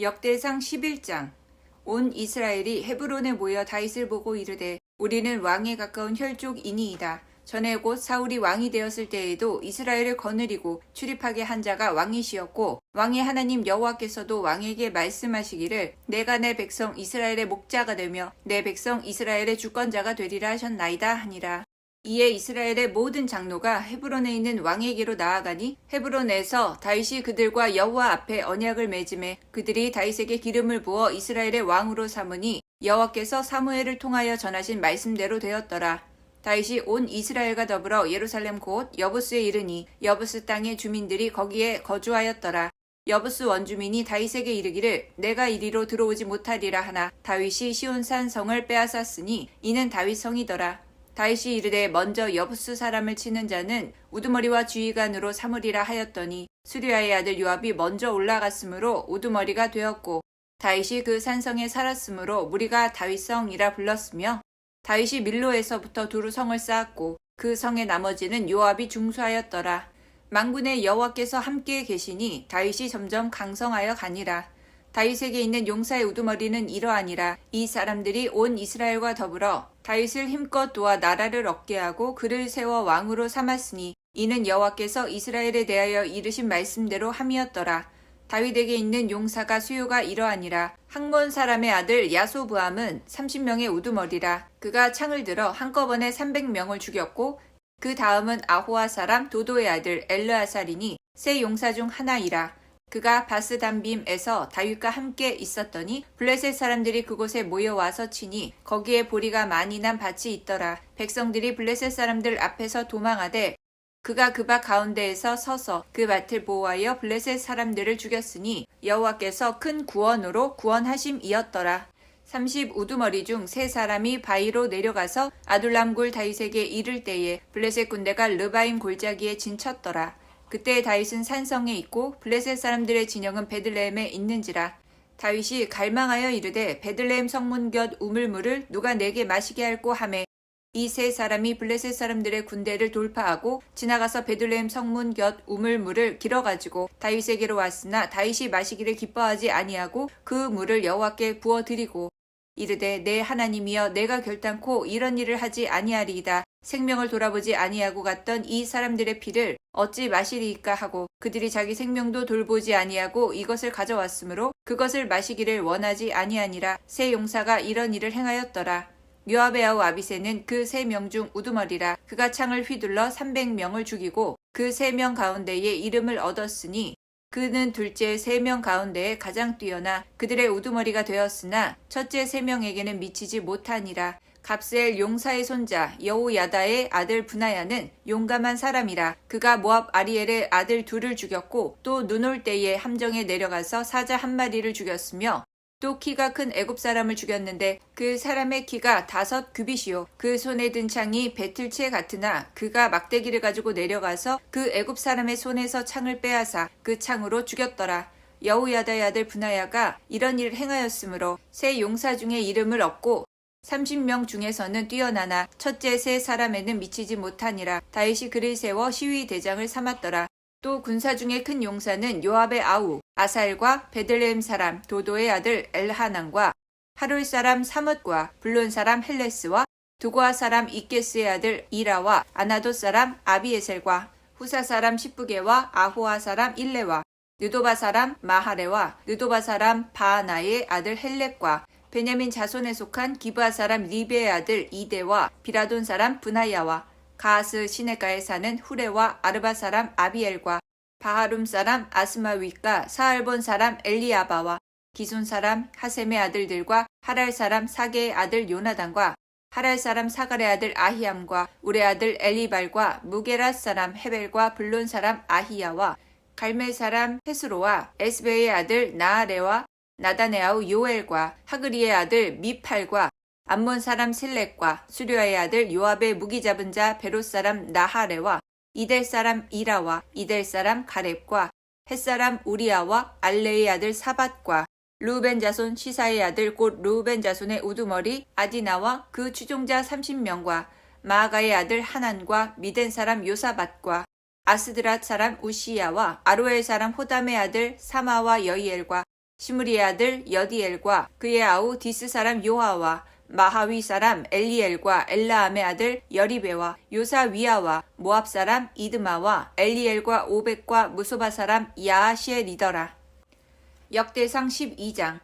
역대상 11장. 온 이스라엘이 헤브론에 모여 다윗을 보고 이르되 우리는 왕에 가까운 혈족이니이다. 전에 곧 사울이 왕이 되었을 때에도 이스라엘을 거느리고 출입하게 한 자가 왕이시었고 왕의 하나님 여호와께서도 왕에게 말씀하시기를 내가 내 백성 이스라엘의 목자가 되며 내 백성 이스라엘의 주권자가 되리라 하셨나이다 하니라. 이에 이스라엘의 모든 장로가 헤브론에 있는 왕에게로 나아가니 헤브론에서 다윗이 그들과 여호와 앞에 언약을 맺음에 그들이 다윗에게 기름을 부어 이스라엘의 왕으로 삼으니 여호와께서 사무엘을 통하여 전하신 말씀대로 되었더라. 다윗이 온 이스라엘과 더불어 예루살렘 곧 여부스에 이르니 여부스 땅의 주민들이 거기에 거주하였더라. 여부스 원주민이 다윗에게 이르기를 내가 이리로 들어오지 못하리라 하나 다윗이 시온산 성을 빼앗았으니 이는 다윗 성이더라. 다윗이 이르되 먼저 여부스 사람을 치는 자는 우두머리와 주의관으로 삼으리라 하였더니 수리아의 아들 요압이 먼저 올라갔으므로 우두머리가 되었고 다윗이 그 산성에 살았으므로 무리가 다윗성이라 불렀으며 다윗이 밀로에서부터 두루 성을 쌓았고 그 성의 나머지는 요압이 중수하였더라. 만군의 여호와께서 함께 계시니 다윗이 점점 강성하여 가니라. 다윗에게 있는 용사의 우두머리는 이러하니라. 이 사람들이 온 이스라엘과 더불어 다윗을 힘껏 도와 나라를 얻게 하고 그를 세워 왕으로 삼았으니 이는 여호와께서 이스라엘에 대하여 이르신 말씀대로 함이었더라. 다윗에게 있는 용사가 수요가 이러하니라. 학몬 사람의 아들 야소부함은 30명의 우두머리라. 그가 창을 들어 한꺼번에 300명을 죽였고 그 다음은 아호아 사람 도도의 아들 엘르아살이니 세 용사 중 하나이라. 그가 바스담빔에서 다윗과 함께 있었더니 블레셋 사람들이 그곳에 모여와서 치니 거기에 보리가 많이 난 밭이 있더라. 백성들이 블레셋 사람들 앞에서 도망하되 그가 그 밭 가운데에서 서서 그 밭을 보호하여 블레셋 사람들을 죽였으니 여호와께서 큰 구원으로 구원하심이었더라. 30 우두머리 중 세 사람이 바위로 내려가서 아둘람굴 다윗에게 이를 때에 블레셋 군대가 르바임 골짜기에 진쳤더라. 그때 다윗은 산성에 있고 블레셋 사람들의 진영은 베들레헴에 있는지라. 다윗이 갈망하여 이르되 베들레헴 성문 곁 우물물을 누가 내게 마시게 할꼬 하매 이 세 사람이 블레셋 사람들의 군대를 돌파하고 지나가서 베들레헴 성문 곁 우물물을 길어가지고 다윗에게로 왔으나 다윗이 마시기를 기뻐하지 아니하고 그 물을 여호와께 부어드리고 이르되 내 하나님이여 내가 결단코 이런 일을 하지 아니하리이다. 생명을 돌아보지 아니하고 갔던 이 사람들의 피를 어찌 마시리이까 하고 그들이 자기 생명도 돌보지 아니하고 이것을 가져왔으므로 그것을 마시기를 원하지 아니하니라. 세 용사가 이런 일을 행하였더라. 요압의 아우 아비새는 그 3명 중 우두머리라. 그가 창을 휘둘러 300명을 죽이고 그 3명 가운데에 이름을 얻었으니 그는 둘째 3명 가운데에 가장 뛰어나 그들의 우두머리가 되었으나 첫째 3명에게는 미치지 못하니라. 갑셀 용사의 손자 여호야다의 아들 브나야는 용감한 사람이라. 그가 모압 아리엘의 아들 둘을 죽였고 또 눈 올 때에 함정에 내려가서 사자 한 마리를 죽였으며 또 키가 큰 애굽 사람을 죽였는데 그 사람의 키가 5규빗이요 그 손에 든 창이 배틀채 같으나 그가 막대기를 가지고 내려가서 그 애굽 사람의 손에서 창을 빼앗아 그 창으로 죽였더라. 여호야다의 아들 브나야가 이런 일을 행하였으므로 세 용사 중에 이름을 얻고 30명 중에서는 뛰어나나 첫째 세 사람에는 미치지 못하니라. 다윗이 그를 세워 시위 대장을 삼았더라. 또 군사 중에 큰 용사는 요압의 아우 아사엘과 베들레헴 사람 도도의 아들 엘하난과 하룰 사람 사뭇과 블론 사람 헬레스와 두고아 사람 이게스의 아들 이라와 아나돗 사람 아비에셀과 후사 사람 시프게와 아호아 사람 일레와 느도바 사람 마하레와 느도바 사람 바하나의 아들 헬렙과 베냐민 자손에 속한 기브아 사람 리베의 아들 이데와 비라돈 사람 브나야와 가하스 시내가에 사는 후레와 아르바 사람 아비엘과 바하룸 사람 아스마윗과 사알본 사람 엘리아바와 기손 사람 하셈의 아들들과 하랄 사람 사게의 아들 요나단과 하랄 사람 사갈의 아들 아히암과 우레 아들 엘리발과 무게랏 사람 헤벨과 블론 사람 아히야와 갈멜 사람 헤스로와 에스베의 아들 나아레와 나단의 아우 요엘과 하그리의 아들 미팔과 암몬 사람 실렉과 수류아의 아들 요압의 무기 잡은 자 베롯 사람 나하레와 이델 사람 이라와 이델 사람 가렙과 햇사람 우리아와 알레의 아들 사밧과 루벤 자손 시사의 아들 곧 루벤 자손의 우두머리 아디나와 그 추종자 30명과 마아가의 아들 하난과 미덴 사람 요사밧과 아스드랏 사람 우시야와 아로엘 사람 호담의 아들 사마와 여이엘과 시므리의 아들 여디엘과 그의 아우 디스 사람 요하와 마하위 사람 엘리엘과 엘라암의 아들 여리베와 요사위아와 모압 사람 이드마와 엘리엘과 오벳과 무소바 사람 야하시엘이더라. 역대상 12장.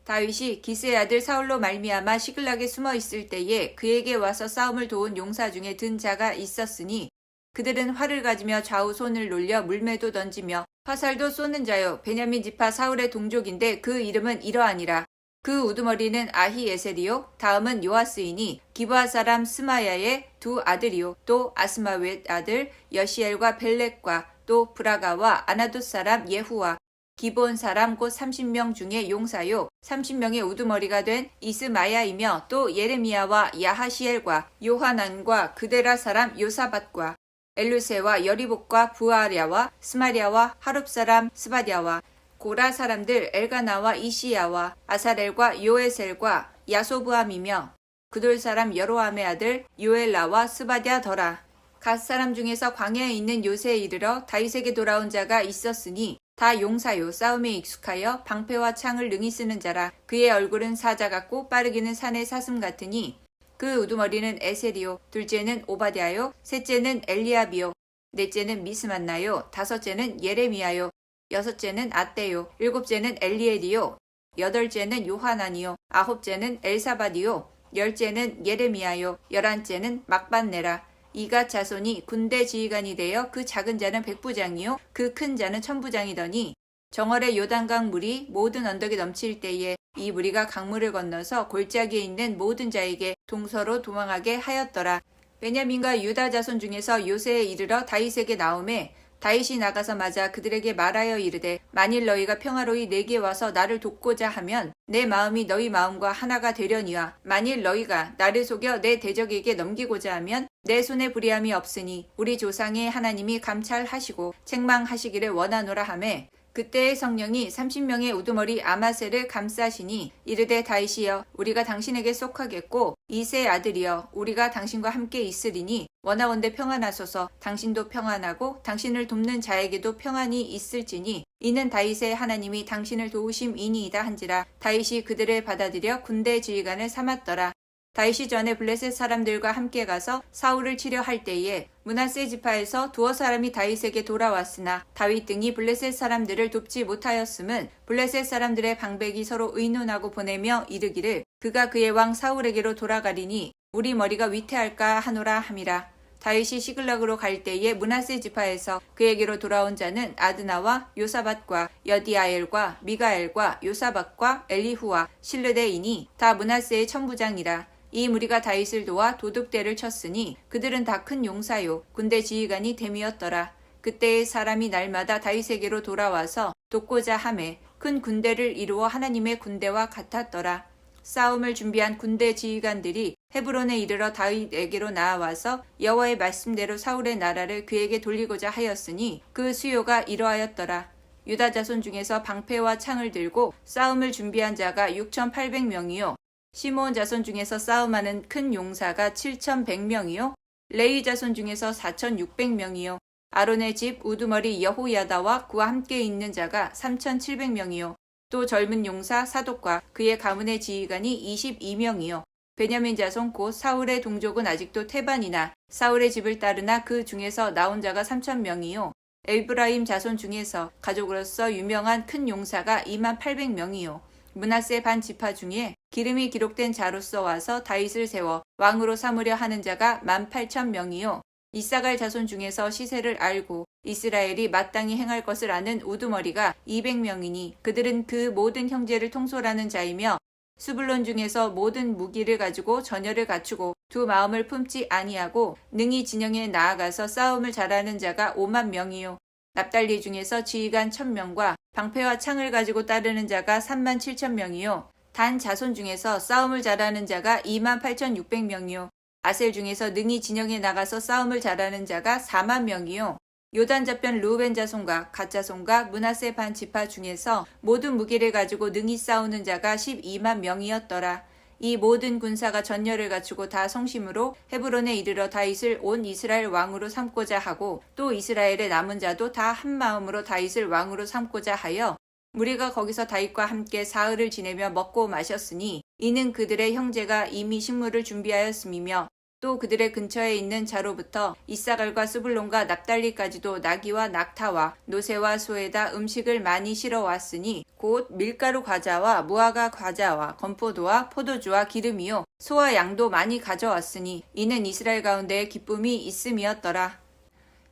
다윗이 기스의 아들 사울로 말미암아 시글락에 숨어 있을 때에 그에게 와서 싸움을 도운 용사 중에 든 자가 있었으니 그들은 활을 가지며 좌우 손을 놀려 물매도 던지며 화살도 쏘는 자요 베냐민 지파 사울의 동족인데 그 이름은 이러하니라. 그 우두머리는 아히에셀이요 다음은 요아스이니 기브아 사람 스마야의 두 아들이요 또 아스마웻 아들 여시엘과 벨렉과 또 브라가와 아나돗 사람 예후와 기브온 사람 곧 30명 중에 용사요 30명의 우두머리가 된 이스마야이며 또 예레미야와 야하시엘과 요하난과 그데라 사람 요사밧과 엘루세와 여리복과 부아랴와 스마랴와 하룹 사람 스바랴와 고라 사람들 엘가나와 이시야와 아사렐과 요에셀과 야소부함이며 그돌 사람 여로함의 아들 요엘라와 스바랴더라. 갓 사람 중에서 광야에 있는 요새에 이르러 다윗에게 돌아온 자가 있었으니 다 용사요 싸움에 익숙하여 방패와 창을 능히 쓰는 자라. 그의 얼굴은 사자 같고 빠르기는 산의 사슴 같으니 그 우두머리는 에셀이요 둘째는 오바댜요 셋째는 엘리압이요 넷째는 미스만나요 다섯째는 예레미야요 여섯째는 아떼요 일곱째는 엘리엘이요 여덟째는 요하난이요 아홉째는 엘사밧이요 열째는 예레미야요 열한째는 막반네라. 이가 자손이 군대 지휘관이 되어 그 작은 자는 백부장이요 그 큰 자는 천부장이더니 정월의 요단강 물이 모든 언덕에 넘칠 때에 이 무리가 강물을 건너서 골짜기에 있는 모든 자에게 동서로 도망하게 하였더라. 베냐민과 유다 자손 중에서 요새에 이르러 다윗에게 나오매 다윗이 나가서 맞아 그들에게 말하여 이르되 만일 너희가 평화로이 내게 와서 나를 돕고자 하면 내 마음이 너희 마음과 하나가 되려니와 만일 너희가 나를 속여 내 대적에게 넘기고자 하면 내 손에 불의함이 없으니 우리 조상의 하나님이 감찰하시고 책망하시기를 원하노라 하매 그때의 성령이 30명의 우두머리 아마셀을 감싸시니 이르되 다윗이여 우리가 당신에게 속하겠고 이새의 아들이여 우리가 당신과 함께 있으리니 원하건대 평안하소서. 당신도 평안하고 당신을 돕는 자에게도 평안이 있을지니 이는 다윗의 하나님이 당신을 도우심이니이다 한지라. 다윗이 그들을 받아들여 군대 지휘관을 삼았더라. 다윗이 전에 블레셋 사람들과 함께 가서 사울을 치려 할 때에 므낫세 지파에서 두어 사람이 다윗에게 돌아왔으나 다윗 등이 블레셋 사람들을 돕지 못하였음은 블레셋 사람들의 방백이 서로 의논하고 보내며 이르기를 그가 그의 왕 사울에게로 돌아가리니 우리 머리가 위태할까 하노라 함이라. 다윗이 시글락으로 갈 때에 므낫세 지파에서 그에게로 돌아온 자는 아드나와 요사밧과 여디아엘과 미가엘과 요사밧과 엘리후와 실르데이니 다 므낫세의 천부장이라. 이 무리가 다윗을 도와 도둑대를 쳤으니 그들은 다 큰 용사요 군대 지휘관이 됨이었더라. 그때의 사람이 날마다 다윗에게로 돌아와서 돕고자 하매 큰 군대를 이루어 하나님의 군대와 같았더라. 싸움을 준비한 군대 지휘관들이 헤브론에 이르러 다윗에게로 나아와서 여호와의 말씀대로 사울의 나라를 그에게 돌리고자 하였으니 그 수요가 이러하였더라. 유다 자손 중에서 방패와 창을 들고 싸움을 준비한 자가 6,800명이요 시므온 자손 중에서 싸움하는 큰 용사가 7,100명이요 레위 자손 중에서 4,600명이요 아론의 집 우두머리 여호야다와 그와 함께 있는 자가 3,700명이요 또 젊은 용사 사독과 그의 가문의 지휘관이 22명이요 베냐민 자손 곧 사울의 동족은 아직도 태반이나 사울의 집을 따르나 그 중에서 나온 자가 3,000명이요 에브라임 자손 중에서 가족으로서 유명한 큰 용사가 28,000명이요 므낫세 반 지파 중에 기름이 기록된 자로서 와서 다윗을 세워 왕으로 삼으려 하는 자가 18,000명이요 이사갈 자손 중에서 시세를 알고 이스라엘이 마땅히 행할 것을 아는 우두머리가 200명이니 그들은 그 모든 형제를 통솔하는 자이며 수불론 중에서 모든 무기를 가지고 전열을 갖추고 두 마음을 품지 아니하고 능히 진영에 나아가서 싸움을 잘하는 자가 5만 명이요 납달리 중에서 지휘관 1,000명과 방패와 창을 가지고 따르는 자가 37,000명이요 단 자손 중에서 싸움을 잘하는 자가 28,600명이요 아셀 중에서 능히 진영에 나가서 싸움을 잘하는 자가 4만 명이요 요단 저편 르우벤 자손과 갓 자손과 므낫세 반 지파 중에서 모든 무기를 가지고 능히 싸우는 자가 12만 명이었더라. 이 모든 군사가 전열을 갖추고 다 성심으로 헤브론에 이르러 다윗을 온 이스라엘 왕으로 삼고자 하고 또 이스라엘의 남은 자도 다 한마음으로 다윗을 왕으로 삼고자 하여 무리가 거기서 다윗과 함께 사흘을 지내며 먹고 마셨으니 이는 그들의 형제가 이미 식물을 준비하였음이며 또 그들의 근처에 있는 자로부터 이사갈과 스불론과 납달리까지도 나귀와 낙타와 노새와 소에다 음식을 많이 실어왔으니 곧 밀가루 과자와 무화과 과자와 건포도와 포도주와 기름이요 소와 양도 많이 가져왔으니 이는 이스라엘 가운데 기쁨이 있음이었더라.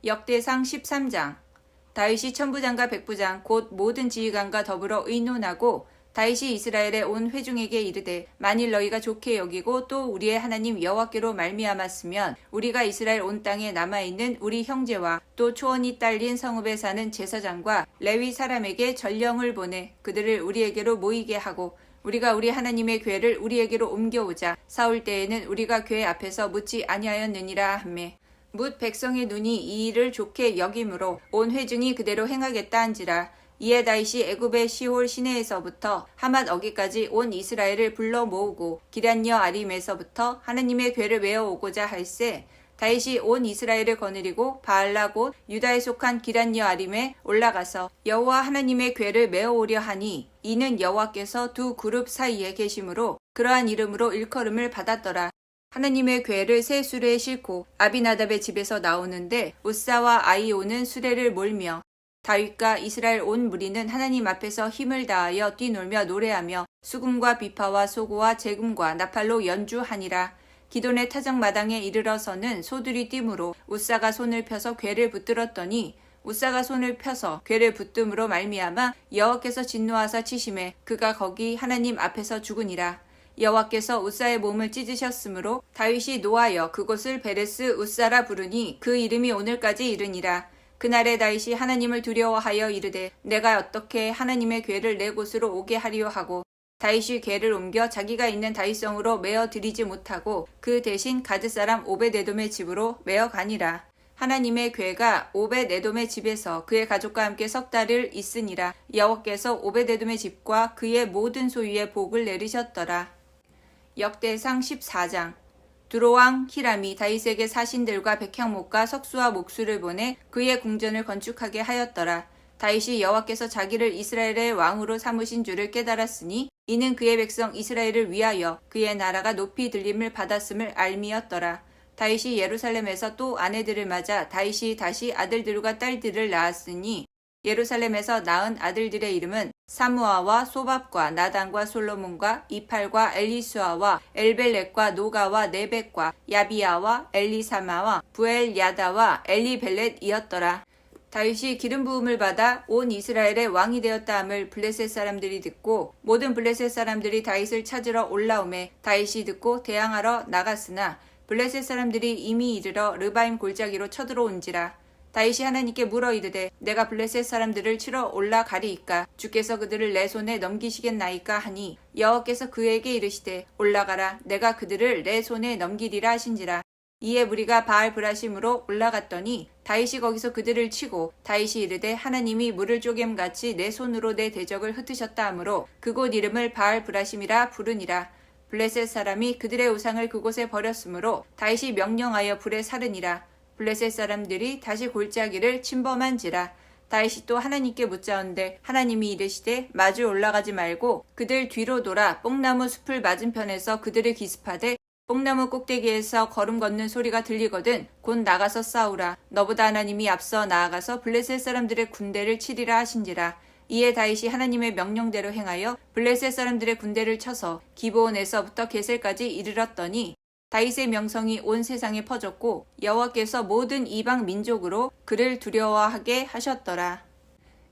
역대상 13장. 다윗이 천부장과 백부장 곧 모든 지휘관과 더불어 의논하고 다윗이 이스라엘의 온 회중에게 이르되 만일 너희가 좋게 여기고 또 우리의 하나님 여호와께로 말미암았으면 우리가 이스라엘 온 땅에 남아있는 우리 형제와 또 초원이 딸린 성읍에 사는 제사장과 레위 사람에게 전령을 보내 그들을 우리에게로 모이게 하고 우리가 우리 하나님의 궤를 우리에게로 옮겨오자. 사울 때에는 우리가 궤 앞에서 묻지 아니하였느니라 하매 뭇 백성의 눈이 이 일을 좋게 여김으로 온 회중이 그대로 행하겠다 한지라. 이에 다윗이 애굽의 시홀 시내에서부터 하맛 어기까지 온 이스라엘을 불러 모으고 기럇여 아림에서부터 하나님의 궤를 메어오고자 할세 다윗이 온 이스라엘을 거느리고 바알라 곧 유다에 속한 기럇여 아림에 올라가서 여호와 하나님의 궤를 메어오려 하니 이는 여호와께서 두 그룹 사이에 계심으로 그러한 이름으로 일컬음을 받았더라. 하나님의 궤를 새 수레에 싣고 아비나답의 집에서 나오는데 우사와 아이오는 수레를 몰며 다윗과 이스라엘 온 무리는 하나님 앞에서 힘을 다하여 뛰놀며 노래하며 수금과 비파와 소고와 재금과 나팔로 연주하니라. 기돈의 타작마당에 이르러서는 소들이 뛰므로 우사가 손을 펴서 궤를 붙들었더니 우사가 손을 펴서 궤를 붙듦으로 말미암아 여호와께서 진노하사 치심에 그가 거기 하나님 앞에서 죽으니라. 여호와께서 우사의 몸을 찢으셨으므로 다윗이 노하여 그곳을 베레스 우사라 부르니 그 이름이 오늘까지 이르니라. 그날에 다윗이 하나님을 두려워하여 이르되 내가 어떻게 하나님의 궤를 내 곳으로 오게 하리요 하고 다윗이 궤를 옮겨 자기가 있는 다윗성으로 메어 들이지 못하고 그 대신 가드 사람 오벳에돔의 집으로 메어 가니라. 하나님의 궤가 오벳에돔의 집에서 그의 가족과 함께 석 달을 있으니라. 여호와께서 오벳에돔의 집과 그의 모든 소유에 복을 내리셨더라. 역대상 14장. 두로왕 히람이 다윗에게 사신들과 백향목과 석수와 목수를 보내 그의 궁전을 건축하게 하였더라. 다윗이 여호와께서 자기를 이스라엘의 왕으로 삼으신 줄을 깨달았으니 이는 그의 백성 이스라엘을 위하여 그의 나라가 높이 들림을 받았음을 알미였더라. 다윗이 예루살렘에서 또 아내들을 맞아 다윗이 다시 아들들과 딸들을 낳았으니 예루살렘에서 낳은 아들들의 이름은 사무아와 소밥과 나단과 솔로몬과 이팔과 엘리수아와 엘벨렛과 노가와 네벡과 야비아와 엘리사마와 부엘야다와 엘리벨렛이었더라. 다윗이 기름 부음을 받아 온 이스라엘의 왕이 되었다 함을 블레셋 사람들이 듣고 모든 블레셋 사람들이 다윗을 찾으러 올라오매 다윗이 듣고 대항하러 나갔으나 블레셋 사람들이 이미 이르러 르바임 골짜기로 쳐들어온지라. 다윗이 하나님께 물어 이르되 내가 블레셋 사람들을 치러 올라가리이까 주께서 그들을 내 손에 넘기시겠나이까 하니 여호와께서 그에게 이르시되 올라가라 내가 그들을 내 손에 넘기리라 하신지라. 이에 무리가 바알 브라심으로 올라갔더니 다윗이 거기서 그들을 치고 다윗이 이르되 하나님이 물을 쪼갬같이 내 손으로 내 대적을 흩으셨다 하므로 그곳 이름을 바알 브라심이라 부르니라. 블레셋 사람이 그들의 우상을 그곳에 버렸으므로 다윗이 명령하여 불에 사르니라. 블레셋 사람들이 다시 골짜기를 침범한지라. 다윗이 또 하나님께 묻자온데 하나님이 이르시되 마주 올라가지 말고 그들 뒤로 돌아 뽕나무 숲을 맞은편에서 그들을 기습하되 뽕나무 꼭대기에서 걸음 걷는 소리가 들리거든 곧 나가서 싸우라. 너보다 하나님이 앞서 나아가서 블레셋 사람들의 군대를 치리라 하신지라. 이에 다윗이 하나님의 명령대로 행하여 블레셋 사람들의 군대를 쳐서 기브온에서부터 게셀까지 이르렀더니 다윗의 명성이 온 세상에 퍼졌고 여호와께서 모든 이방 민족으로 그를 두려워하게 하셨더라.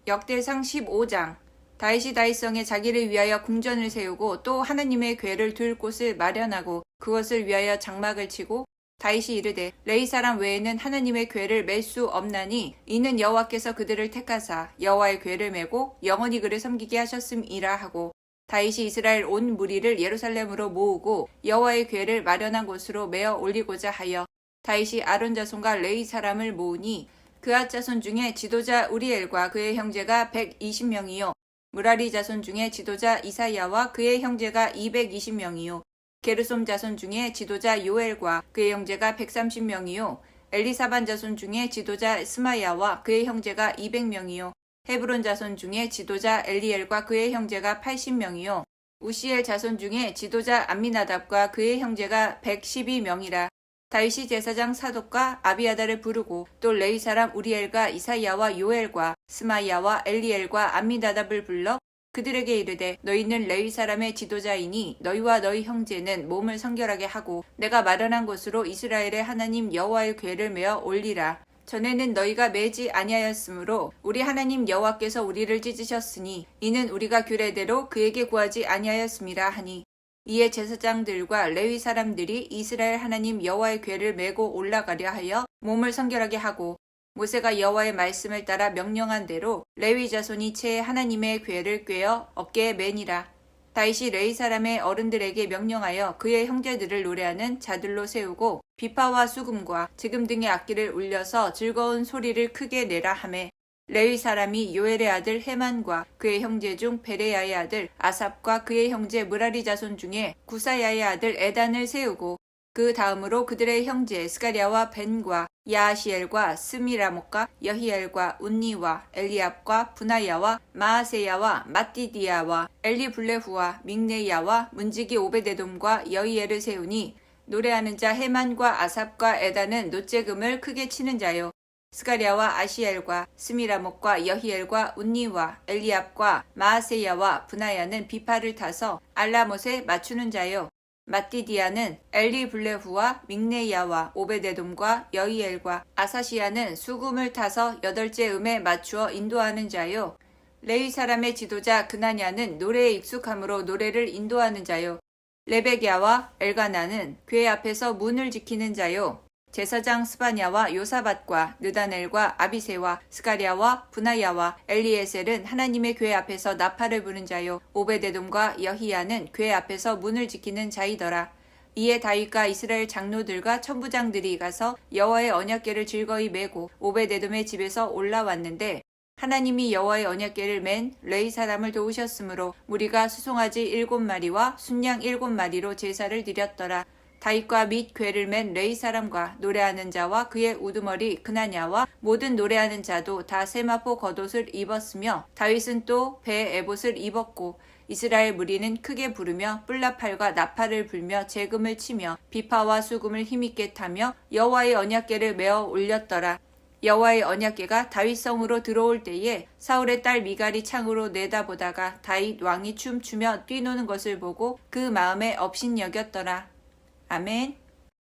역대상 15장. 다윗이 다윗성에 자기를 위하여 궁전을 세우고 또 하나님의 궤를 둘 곳을 마련하고 그것을 위하여 장막을 치고 다윗이 이르되 레위 사람 외에는 하나님의 궤를 맬 수 없나니 이는 여호와께서 그들을 택하사 여호와의 궤를 메고 영원히 그를 섬기게 하셨음이라 하고 다윗이 이스라엘 온 무리를 예루살렘으로 모으고 여호와의 궤를 마련한 곳으로 메어 올리고자 하여 다윗이 아론 자손과 레위 사람을 모으니 그앗 자손 중에 지도자 우리엘과 그의 형제가 120명이요 무라리 자손 중에 지도자 이사야와 그의 형제가 220명이요 게르솜 자손 중에 지도자 요엘과 그의 형제가 130명이요 엘리사반 자손 중에 지도자 스마야와 그의 형제가 200명이요 헤브론 자손 중에 지도자 엘리엘과 그의 형제가 80명이요 우시엘 자손 중에 지도자 암미나답과 그의 형제가 112명이라. 다윗이 제사장 사독과 아비아다를 부르고 또 레위 사람 우리엘과 이사야와 요엘과 스마야와 엘리엘과 암미나답을 불러 그들에게 이르되 너희는 레위 사람의 지도자이니 너희와 너희 형제는 몸을 성결하게 하고 내가 마련한 곳으로 이스라엘의 하나님 여호와의 궤를 메어 올리라. 전에는 너희가 매지 아니하였으므로 우리 하나님 여호와께서 우리를 찢으셨으니 이는 우리가 규례대로 그에게 구하지 아니하였음이라 하니 이에 제사장들과 레위 사람들이 이스라엘 하나님 여호와의 궤를 메고 올라가려 하여 몸을 성결하게 하고 모세가 여호와의 말씀을 따라 명령한 대로 레위 자손이 채 하나님의 궤를 꿰어 어깨에 매니라. 다윗이 레위 사람의 어른들에게 명령하여 그의 형제들을 노래하는 자들로 세우고 비파와 수금과 지금 등의 악기를 울려서 즐거운 소리를 크게 내라 하매 레위 사람이 요엘의 아들 헤만과 그의 형제 중 베레야의 아들 아삽과 그의 형제 무라리 자손 중에 구사야의 아들 에단을 세우고 그 다음으로 그들의 형제 스가랴와 벤과 야하시엘과 스미라목과 여히엘과 운니와 엘리압과 분하야와 마아세야와 마띠디야와 엘리블레후와 믹네야와 문지기 오베데돔과 여히엘을 세우니 노래하는 자 헤만과 아삽과 에단은 노재금을 크게 치는 자요 스가랴와 아시엘과 스미라목과 여히엘과 운니와 엘리압과 마아세야와 분하야는 비파를 타서 알라못에 맞추는 자요 마띠디아는 엘리블레후와 믹네야와 오베데돔과 여히엘과 아사시아는 수금을 타서 8째 음에 맞추어 인도하는 자요. 레위 사람의 지도자 그나냐는 노래에 익숙함으로 노래를 인도하는 자요. 레베갸와 엘가나는 궤 앞에서 문을 지키는 자요. 제사장 스바냐와 요사밧과 느다넬과 아비세와 스가랴와 분하야와 엘리에셀은 하나님의 궤 앞에서 나팔을 부는 자요 오베데돔과 여히야는 궤 앞에서 문을 지키는 자이더라. 이에 다윗과 이스라엘 장로들과 천부장들이 가서 여호와의 언약궤를 즐거이 메고 오베데돔의 집에서 올라왔는데 하나님이 여호와의 언약궤를 맨 레위 사람을 도우셨으므로 무리가 수송아지 7마리와 순양 7마리로 제사를 드렸더라. 다윗과 및 궤를 맨 레위 사람과 노래하는 자와 그의 우두머리 그나냐와 모든 노래하는 자도 다 세마포 겉옷을 입었으며 다윗은 또 배 에봇을 입었고 이스라엘 무리는 크게 부르며 뿔나팔과 나팔을 불며 재금을 치며 비파와 수금을 힘있게 타며 여호와의 언약궤를 메어 올렸더라. 여호와의 언약궤가 다윗성으로 들어올 때에 사울의 딸 미갈이 창으로 내다보다가 다윗 왕이 춤추며 뛰노는 것을 보고 그 마음에 업신여겼더라. 아멘.